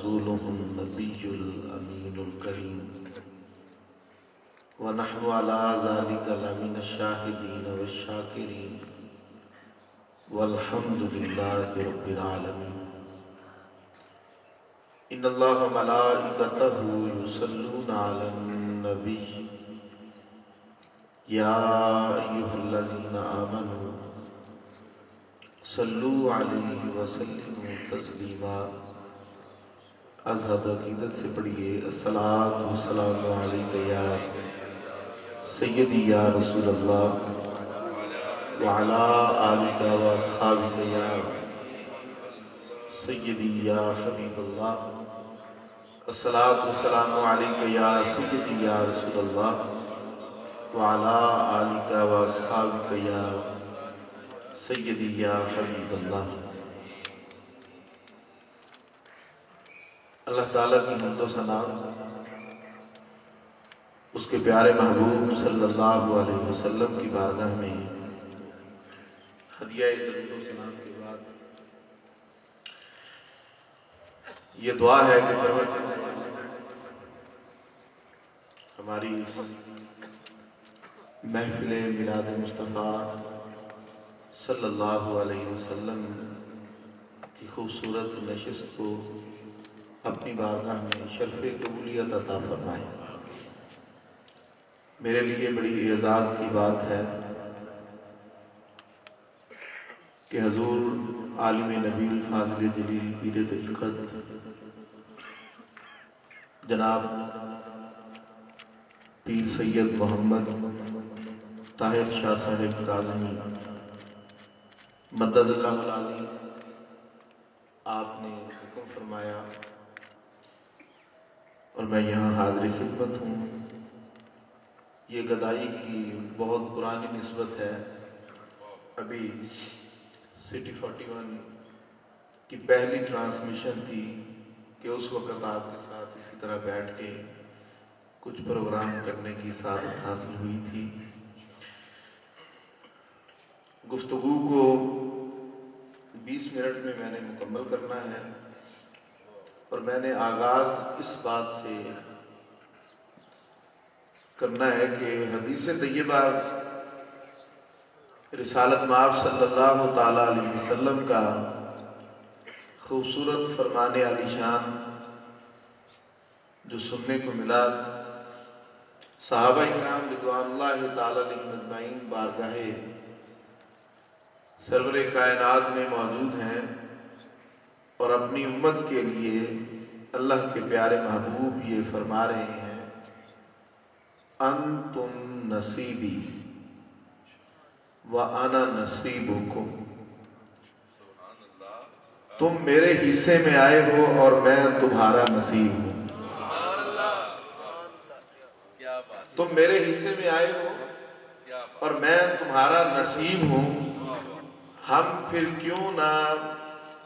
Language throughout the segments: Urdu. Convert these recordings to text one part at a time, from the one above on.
ورسوله النبي الأمين الكريم ونحن على ذلك لمن الشاهدين والشاكرين والحمد لله رب العالمين. إن الله وملائكته يصلون على النبي يا أيها الذين آمنوا صلوا عليه وسلموا تسلیما. ازہد عقیدت سے پڑھیے الصلاۃ والسلام علیک یا سیدی یا رسول اللہ وعلی آلک واصحابک یا سیدی یا حبیب اللہ. الصلاۃ والسلام علیک یا سیدی یا رسول اللہ وعلی آلک واصحابک یا سیدی یا حبیب اللہ. اللہ تعالیٰ کی حمد و ثنا اس کے پیارے محبوب صلی اللہ علیہ وسلم کی بارگاہ میں ہدیہ درود و سلام کے بعد یہ دعا ہے کہ ہماری اس محفل میلاد مصطفیٰ صلی اللہ علیہ وسلم کی خوبصورت نشست کو اپنی بارگاہ میں شرف قبولیت عطا فرمائے. میرے لیے بڑی اعزاز کی بات ہے کہ حضور عالم نبیل فاضل دلیل پیر طریقت جناب پیر سید محمد طاہر شاہ صاحب کاظمی مدد اللہ علی آپ نے حکم فرمایا اور میں یہاں حاضر خدمت ہوں. یہ گدائی کی بہت پرانی نسبت ہے. ابھی سٹی 41 کی پہلی ٹرانسمیشن تھی کہ اس وقت آپ کے ساتھ اسی طرح بیٹھ کے کچھ پروگرام کرنے کی سعادت حاصل ہوئی تھی. گفتگو کو 20 منٹ میں نے مکمل کرنا ہے اور میں نے آغاز اس بات سے کرنا ہے کہ حدیث طیبہ رسالت مآب صلی اللہ تعالی علیہ وسلم کا خوبصورت فرمان علی شان جو سننے کو ملا. صحابہ کرام رضوان اللہ تعالی علیہم اجمعین بارگاہ سرور کائنات میں موجود ہیں اور اپنی امت کے لیے اللہ کے پیارے محبوب یہ فرما رہے ہیں انتم نصیبی وانا نصیبکم. تم میرے حصے میں آئے ہو اور میں تمہارا نصیب ہوں. تم میرے حصے میں آئے ہو اور میں تمہارا نصیب ہوں. ہم پھر کیوں نہ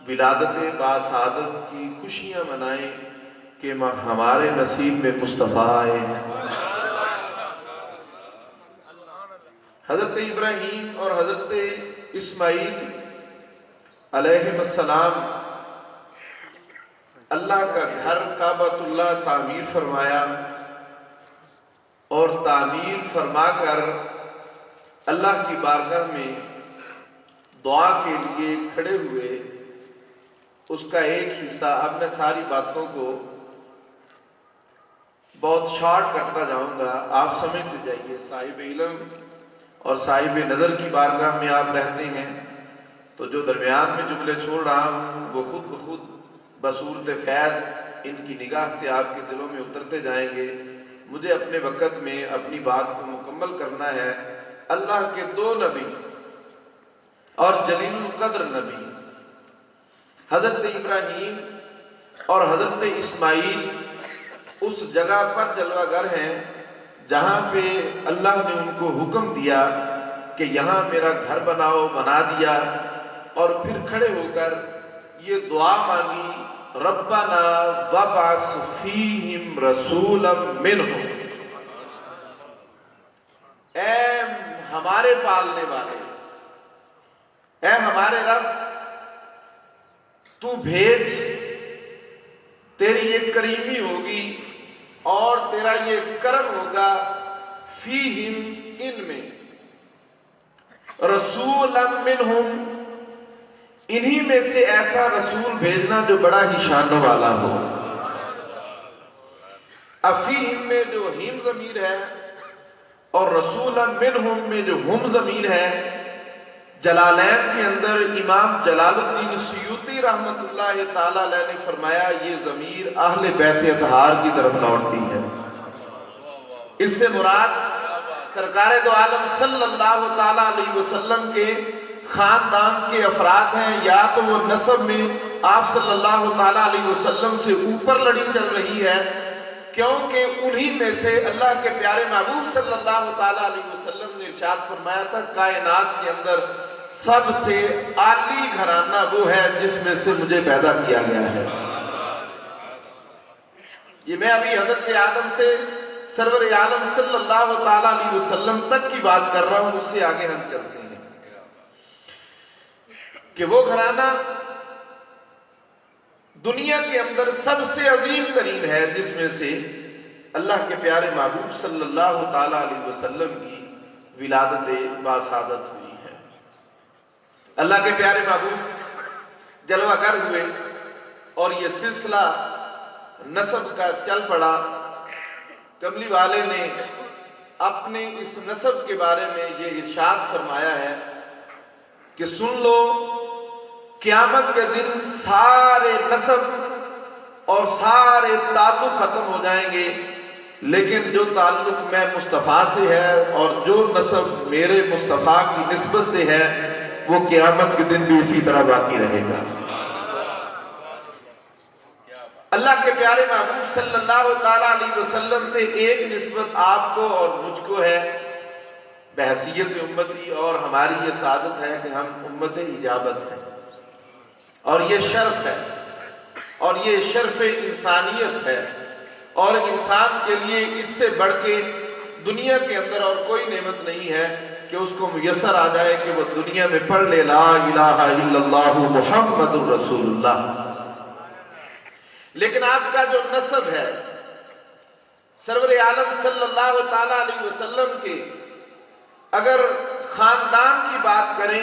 ولادت باسعادت کی خوشیاں منائیں کہ ہمارے نصیب میں مصطفیٰ آئے ہیں. حضرت ابراہیم اور حضرت اسماعیل علیہ السلام اللہ کا گھر کعبۃ اللہ تعمیر فرمایا اور تعمیر فرما کر اللہ کی بارگاہ میں دعا کے لیے کھڑے ہوئے. اس کا ایک حصہ اب میں ساری باتوں کو بہت شارٹ کرتا جاؤں گا، آپ سمجھتے جائیے. صاحب علم اور صاحب نظر کی بارگاہ میں آپ رہتے ہیں تو جو درمیان میں جملے چھوڑ رہا ہوں وہ خود بخود بصورت فیض ان کی نگاہ سے آپ کے دلوں میں اترتے جائیں گے. مجھے اپنے وقت میں اپنی بات کو مکمل کرنا ہے. اللہ کے دو نبی اور جلیل القدر نبی حضرت ابراہیم اور حضرت اسماعیل اس جگہ پر جلوہ گر ہیں جہاں پہ اللہ نے ان کو حکم دیا کہ یہاں میرا گھر بناؤ. بنا دیا اور پھر کھڑے ہو کر یہ دعا مانگی ربنا وابعث فیہم رسولا منہم. اے ہمارے پالنے والے، اے ہمارے رب، تو بھیج تیری یہ کریمی ہوگی اور تیرا یہ کرم ہوگا فیہم ان میں رسولا منہم انہی میں سے ایسا رسول بھیجنا جو بڑا ہی شان والا ہو. افیہم میں جو ہم ضمیر ہے اور رسولا منہم میں جو ہم ضمیر ہے، جلالین کے اندر امام جلال الدین سیوطی رحمت اللہ تعالی علیہ نے فرمایا یہ ضمیر اہل بیت اطہار کی طرف لوٹتی ہے. اس سے مراد سرکار دو عالم صلی اللہ تعالی علیہ وسلم کے خاندان کے افراد ہیں، یا تو وہ نسب میں آپ صلی اللہ تعالی علیہ وسلم سے اوپر لڑی چل رہی ہے، کیونکہ انہی میں سے اللہ کے پیارے محبوب صلی اللہ تعالی علیہ وسلم نے ارشاد فرمایا تھا کائنات کے اندر سب سے عالی گھرانہ وہ ہے جس میں سے مجھے پیدا کیا گیا ہے. یہ میں ابھی حضرت آدم سے سرور عالم صلی اللہ تعالی علیہ وسلم تک کی بات کر رہا ہوں، اس سے آگے ہم چلتے ہیں کہ وہ گھرانہ دنیا کے اندر سب سے عظیم ترین ہے جس میں سے اللہ کے پیارے محبوب صلی اللہ تعالی علیہ وسلم کی ولادت باسعادت ہوئی ہے. اللہ کے پیارے محبوب جلوہ گر ہوئے اور یہ سلسلہ نسب کا چل پڑا. کملی والے نے اپنے اس نسب کے بارے میں یہ ارشاد فرمایا ہے کہ سن لو قیامت کے دن سارے نسب اور سارے تعلق ختم ہو جائیں گے، لیکن جو تعلق میں مصطفیٰ سے ہے اور جو نسب میرے مصطفیٰ کی نسبت سے ہے وہ قیامت کے دن بھی اسی طرح باقی رہے گا. اللہ کے پیارے محبوب صلی اللہ تعالی علیہ وسلم سے ایک نسبت آپ کو اور مجھ کو ہے بحیثیت امتی، اور ہماری یہ سعادت ہے کہ ہم امت اجابت ہیں، اور یہ شرف ہے اور یہ شرف انسانیت ہے، اور انسان کے لیے اس سے بڑھ کے دنیا کے اندر اور کوئی نعمت نہیں ہے کہ اس کو میسر آ جائے کہ وہ دنیا میں پڑھ لے لا الہ الا اللہ محمد رسول اللہ. لیکن آپ کا جو نسب ہے سرور عالم صلی اللہ تعالی علیہ وسلم کے اگر خاندان کی بات کریں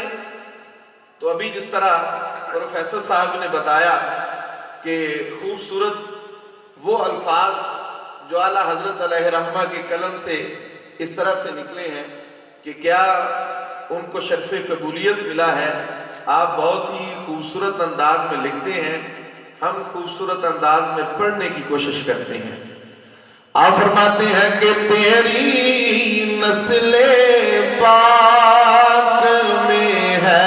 تو ابھی جس طرح پروفیسر صاحب نے بتایا کہ خوبصورت وہ الفاظ جو اعلیٰ حضرت علیہ رحمہ کے قلم سے اس طرح سے نکلے ہیں کہ کیا ان کو شرف قبولیت ملا ہے. آپ بہت ہی خوبصورت انداز میں لکھتے ہیں، ہم خوبصورت انداز میں پڑھنے کی کوشش کرتے ہیں. آپ فرماتے ہیں کہ تیری نسل پاک میں ہے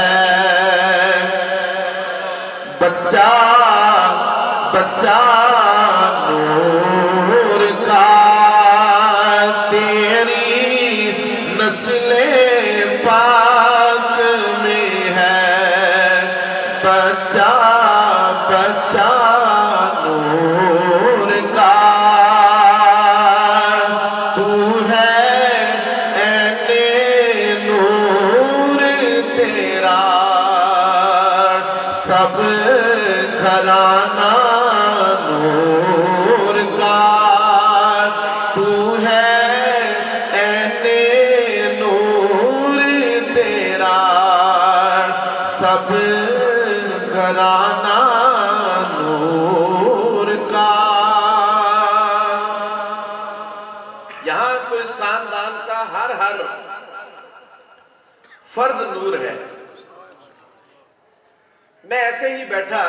بچہ بچہ نور کا، تیری نسل پاک میں ہے بچہ بچہ نور کا. تو ہے عین نور تیرا سب گھرانہ نور کا. تو ہے عین نور تیرا سب گھرانہ نور کا. یہاں تو اس خاندان کا ہر فرد نور ہے. میں ایسے ہی بیٹھا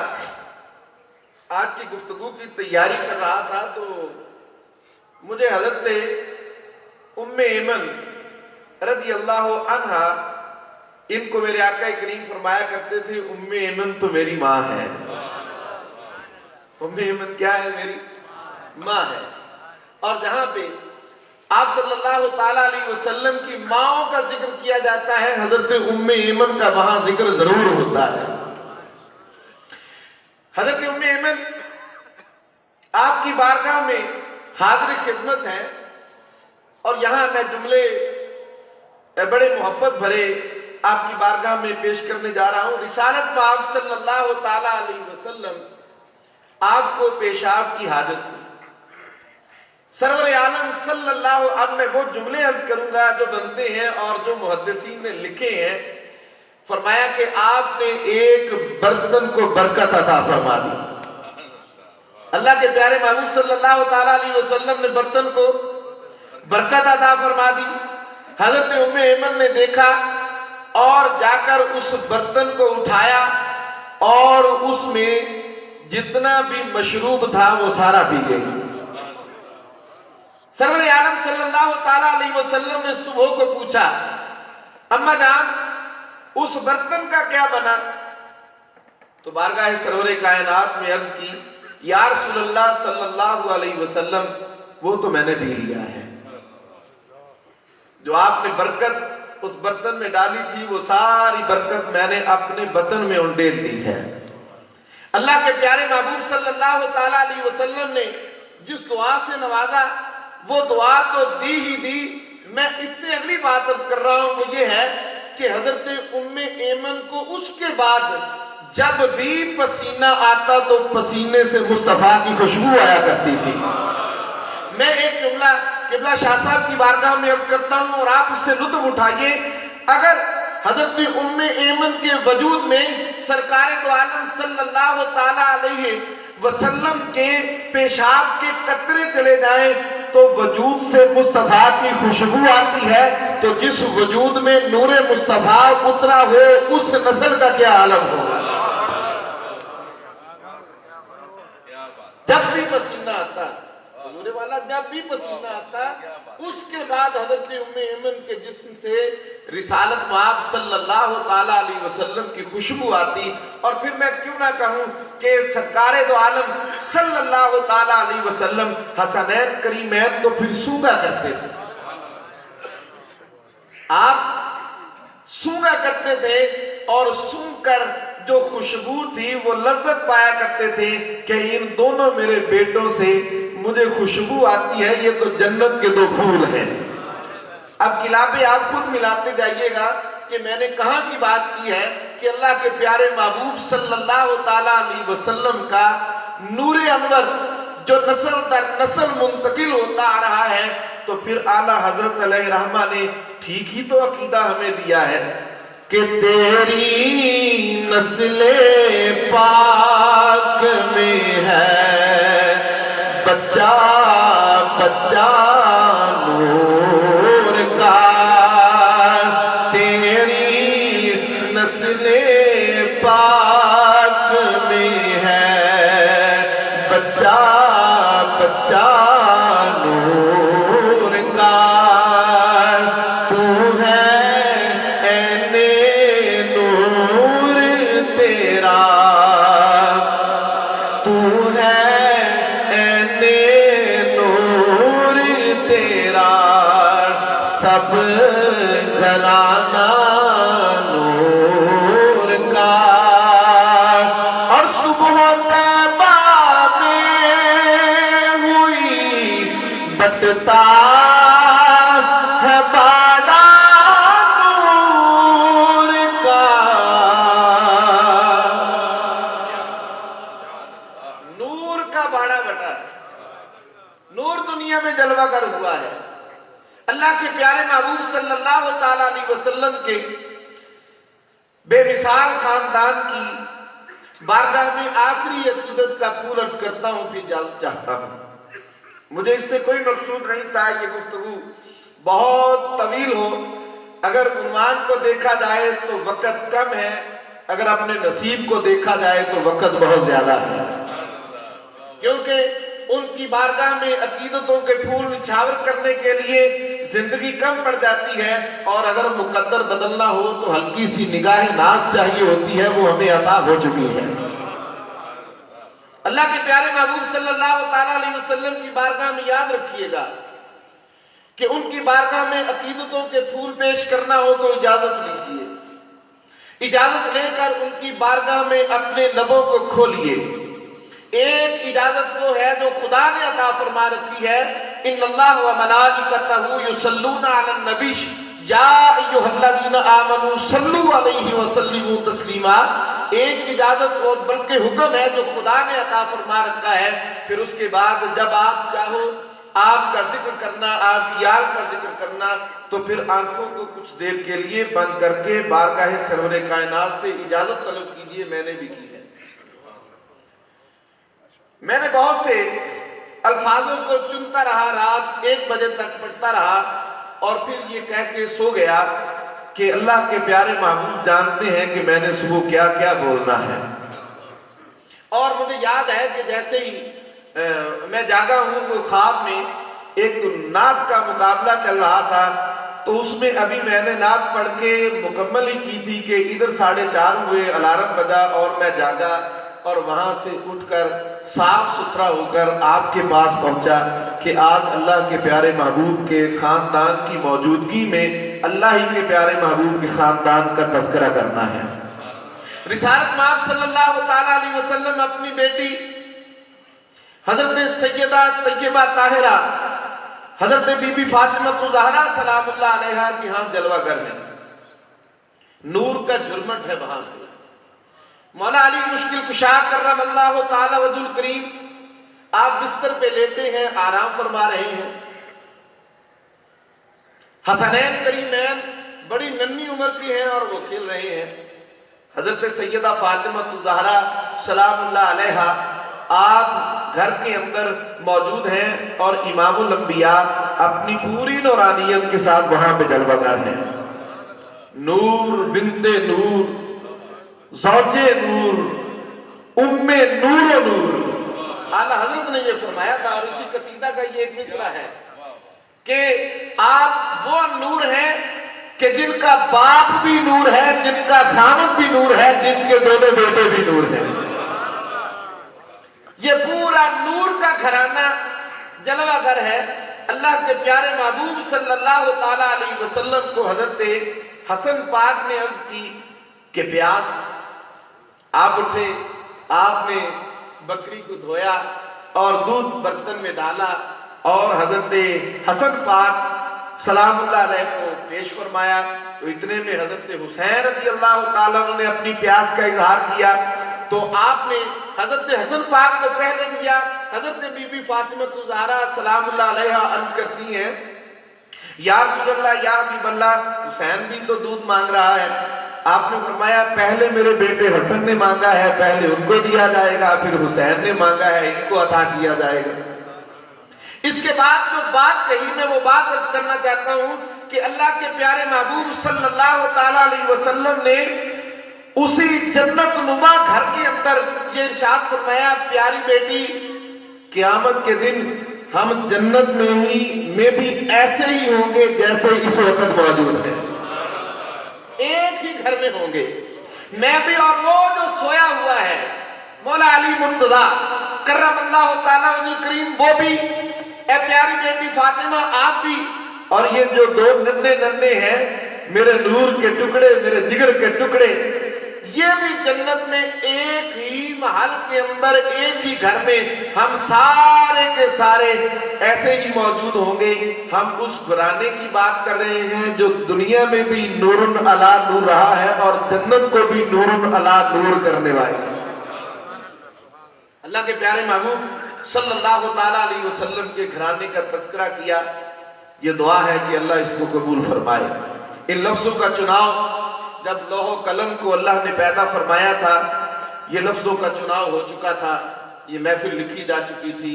آج کی گفتگو کی تیاری کر رہا تھا تو مجھے حضرت ام ایمن رضی اللہ عنہا، ان کو میرے آقا کریم فرمایا کرتے تھے ام ایمن تو میری ماں ہے. ام ایمن کیا ہے؟ میری ماں ہے. اور جہاں پہ آپ صلی اللہ تعالی علیہ وسلم کی ماؤں کا ذکر کیا جاتا ہے حضرت ام ایمن کا وہاں ذکر ضرور ہوتا ہے. حضرت ام ایمن آپ کی بارگاہ میں حاضر خدمت ہیں، اور یہاں میں جملے بڑے محبت بھرے آپ کی بارگاہ میں پیش کرنے جا رہا ہوں. رسالت میں آپ صلی اللہ تعالی علیہ وسلم آپ کو پیشاب کی حاجت ہوئی. سرور عالم صلی اللہ، اب میں وہ جملے عرض کروں گا جو بنتے ہیں اور جو محدثین نے لکھے ہیں. فرمایا کہ آپ نے ایک برتن کو برکت عطا فرما دی. اللہ کے پیارے محبوب صلی اللہ تعالیٰ علیہ وسلم نے برتن کو برکت عطا فرما دی. حضرت ام ایمن نے دیکھا اور جا کر اس برتن کو اٹھایا اور اس میں جتنا بھی مشروب تھا وہ سارا پی گئی. سرور عالم صلی اللہ تعالیٰ علیہ وسلم نے صبح کو پوچھا، اماں جان اس برتن کا کیا بنا؟ تو بارگاہ سرور کائنات میں عرض کی، یا رسول اللہ صلی اللہ علیہ وسلم وہ تو میں نے پی لیا ہے. جو آپ نے برکت اس برتن میں ڈالی تھی وہ ساری برکت میں نے اپنے بطن میں انڈیل دی ہے. اللہ کے پیارے محبوب صلی اللہ تعالیٰ علیہ وسلم نے جس دعا سے نوازا وہ دعا تو دی ہی دی. میں اس سے اگلی بات عرض کر رہا ہوں، وہ یہ ہے کہ حضرت ام ایمن کو اس کے بعد جب بھی پسینہ آتا تو پسینے سے مصطفیٰ کی خوشبو آیا کرتی تھی. میں ایک جملہ قبلہ شاہ صاحب کی بارگاہ میں عرض کرتا ہوں اور آپ اس سے لطف اٹھائیے. اگر حضرت ام ایمن کے وجود میں سرکار دو عالم صلی اللہ تعالیٰ علیہ وسلم کے پیشاب کے قطرے چلے جائیں تو وجود سے مصطفیٰ کی خوشبو آتی ہے. تو جس وجود میں نور مصطفیٰ اترا ہو اس نسل کا کیا عالم ہوگا. جب بھی پسینہ آتا، حضور والا جب بھی پسینہ آتا، اس کے بعد حضرت ام ایمن کے جسم سے رسالت مآب صلی اللہ تعالیٰ علیہ وسلم کی خوشبو آتی. اور پھر میں کیوں نہ کہوں کہ سرکار دو عالم صلی اللہ تعالیٰ علیہ وسلم حسنین کریمین کو پھر سونگا کرتے تھے. آپ سونگا کرتے تھے اور سونگ کر جو خوشبو تھی وہ لذت پایا کرتے تھے کہ ان دونوں میرے بیٹوں سے مجھے خوشبو آتی ہے، یہ تو جنت کے دو پھول ہیں. اب کلابیں آپ خود ملاتے جائیے گا کہ میں نے کہاں کی بات کی ہے کہ اللہ کے پیارے محبوب صلی اللہ تعالیٰ علیہ وسلم کا نور انور جو نسل در نسل منتقل ہوتا آ رہا ہے. تو پھر اعلیٰ حضرت علیہ رحمہ نے ٹھیک ہی تو عقیدہ ہمیں دیا ہے کہ تیری نسل پاک میں ہے بچہ بچہ نور کا. تیری نسل پاک میں ہے بچہ بچہ نور کا. تو ہے عین نور تیرا، تو ہے عین نور تیرا، سب گھرانہ نور کا. اور صبح طیبہ میں ہوئی بٹتا ہے باڑا نور کا. نور کا باڑا بٹا ہے، نور دنیا میں جلوہ گر ہوا ہے. اللہ کے پیارے محبوب صلی اللہ تعالیٰ علیہ وسلم کے بے مثال خاندان کی بارگاہ میں آخری عقیدت کا پھول عرض کرتا ہوں، پھر اجازت چاہتا ہوں. مجھے اس سے کوئی مقصود نہیں تھا یہ گفتگو بہت طویل ہو. اگر عنوان کو دیکھا جائے تو وقت کم ہے، اگر اپنے نصیب کو دیکھا جائے تو وقت بہت زیادہ ہے. کیونکہ ان کی بارگاہ میں عقیدتوں کے پھول نچھاور کرنے کے لیے زندگی کم پڑ جاتی ہے، اور اگر مقدر بدلنا ہو تو ہلکی سی نگاہ ناز چاہیے ہوتی ہے، وہ ہمیں عطا ہو چکی ہے. اللہ کے پیارے محبوب صلی اللہ تعالیٰ علیہ وسلم کی بارگاہ میں یاد رکھیے گا کہ ان کی بارگاہ میں عقیدتوں کے پھول پیش کرنا ہو تو اجازت لیجیے. اجازت لے کر ان کی بارگاہ میں اپنے لبوں کو کھولیے. ایک اجازت وہ ہے جو خدا نے عطا فرما رکھی ہے، ان اللہ و ملائکتہ یصلون علی النبی یا ایھا الذین آمنوا صلوا علیہ وسلموا تسلیما. ایک اجازت اور بلکہ حکم ہے جو خدا نے عطا فرما رکھا ہے، پھر اس کے بعد جب آپ چاہو آپ کا ذکر کرنا، آپ کی آل کا ذکر کرنا، تو پھر آنکھوں کو کچھ دیر کے لیے بند کر کے بارگاہ سرور کائنات سے اجازت طلب کیجئے۔ میں نے بھی کی ہے۔ میں نے بہت سے الفاظوں کو چنتا رہا، رات 1 بجے تک پڑھتا رہا اور پھر یہ کہہ کے سو گیا کہ اللہ کے پیارے محبوب جانتے ہیں کہ میں نے صبح کیا کیا بولنا ہے۔ اور مجھے یاد ہے کہ جیسے ہی میں جاگا ہوں تو خواب میں ایک نعت کا مقابلہ چل رہا تھا، تو اس میں ابھی میں نے نعت پڑھ کے مکمل ہی کی تھی کہ ادھر 4:30 ہوئے، الارم بجا اور میں جاگا اور وہاں سے اٹھ کر صاف ستھرا ہو کر آپ کے پاس پہنچا کہ آج اللہ کے پیارے محبوب کے خاندان کی موجودگی میں اللہ ہی کے پیارے محبوب کے خاندان کا تذکرہ کرنا ہے۔ رسالت مآب صلی اللہ تعالیٰ علیہ وسلم اپنی بیٹی حضرت سیدہ طیبہ طاہرہ حضرت بی بی فاطمہ الزہرا سلام اللہ علیہا کی ہاں جلوہ گر ہے، نور کا جھرمٹ ہے وہاں پہ۔ مولا علی مشکل کشا کرم اللہ تعالی وجہ الکریم آپ بستر پہ لیٹے ہیں، آرام فرما رہے ہیں۔ حسنین کریمین بڑی ننھی عمر کی ہیں اور وہ کھیل رہے ہیں۔ حضرت سیدہ فاطمہ الزہرا سلام اللہ علیہا آپ گھر کے اندر موجود ہیں اور امام الانبیاء اپنی پوری نورانیت کے ساتھ وہاں پہ جلوہ گر ہیں۔ نور بنت نور، زوج نور، ام نور و نور۔ اعلیٰ حضرت نے یہ فرمایا تھا اور اسی قصیدہ کا یہ ایک مصرع ہے کہ آپ وہ نور ہیں کہ جن کا باپ بھی نور ہے، جن کا خامد بھی نور ہے، جن کے دونوں بیٹے بھی نور ہیں۔ یہ پورا نور کا گھرانہ جلوہ گر ہے۔ اللہ کے پیارے محبوب صلی اللہ تعالیٰ علیہ وسلم کو حضرت حسن پاک نے عرض کی کہ پیاس، آپ اٹھے، آپ نے بکری کو دھویا اور دودھ برتن میں ڈالا اور حضرت حسن پاک سلام اللہ علیہ کو پیش فرمایا، تو اتنے میں حضرت حسین رضی اللہ تعالیٰ نے اپنی پیاس کا اظہار کیا، تو آپ نے حضرت حسن پاک کو پہلے دیا۔ حضرت بی بی فاطمہ الزہرا سلام اللہ علیہ عرض کرتی ہیں یا رسول اللہ یا حبیب اللہ، حسین بھی تو دودھ مانگ رہا ہے۔ آپ نے فرمایا پہلے میرے بیٹے حسن نے مانگا ہے، پہلے ان کو دیا جائے گا، پھر حسین نے مانگا ہے، ان کو عطا کیا جائے گا۔ اس کے بعد جو بات کہی میں وہ بات عرض کرنا چاہتا ہوں کہ اللہ کے پیارے محبوب صلی اللہ تعالیٰ علیہ وسلم نے اسی جنت نما گھر کے اندر یہ ارشاد فرمایا پیاری بیٹی، قیامت کے دن ہم جنت میں بھی ایسے ہی ہوں گے جیسے اس وقت موجود ہیں، ایک ہی گھر میں ہوں گے، میں بھی اور وہ جو سویا ہوا ہے مولا علی مرتضیٰ کرم اللہ تعالیٰ وجہ الکریم، وہ بھی، اے پیاری بیٹی فاطمہ آپ بھی، اور یہ جو 2 ننھے ہیں میرے نور کے ٹکڑے، میرے جگر کے ٹکڑے، یہ بھی جنت میں ایک ہی محل کے اندر ایک ہی گھر میں ہم سارے کے سارے ایسے ہی موجود ہوں گے۔ ہم اس گھرانے کی بات کر رہے ہیں جو دنیا میں بھی نور علی نور رہا ہے اور جنت کو بھی نور علی نور کرنے والے۔ اللہ کے پیارے محبوب صلی اللہ تعالیٰ علیہ وسلم کے گھرانے کا تذکرہ کیا، یہ دعا ہے کہ اللہ اس کو قبول فرمائے۔ ان لفظوں کا چناؤ جب لوح و قلم کو اللہ نے پیدا فرمایا تھا، یہ لفظوں کا چناؤ ہو چکا تھا، یہ محفل لکھی جا چکی تھی۔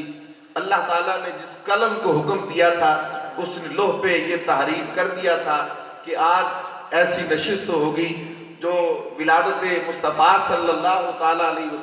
اللہ تعالیٰ نے جس قلم کو حکم دیا تھا اس نے لوح پہ یہ تحریر کر دیا تھا کہ آج ایسی نشست ہوگی جو ولادت مصطفیٰ صلی اللہ تعالیٰ علیہ وسلم